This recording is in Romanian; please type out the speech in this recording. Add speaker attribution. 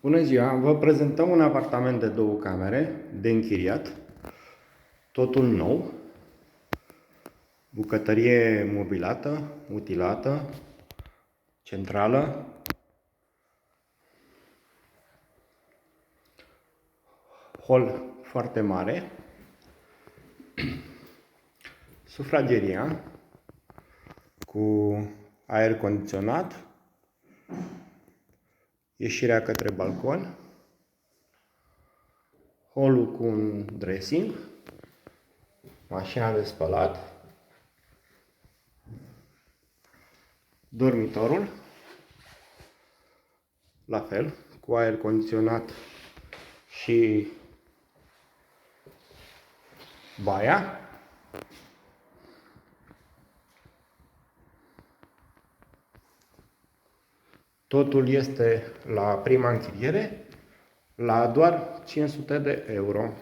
Speaker 1: Bună ziua! Vă prezentăm un apartament de 2 camere, de închiriat, totul nou, bucătărie mobilată, utilată, centrală, hol foarte mare, sufrageria cu aer condiționat, ieșirea către balcon, holul cu un dressing, mașina de spălat, dormitorul, la fel, cu aer condiționat și baia. Totul este la prima închiriere la doar 500 de euro.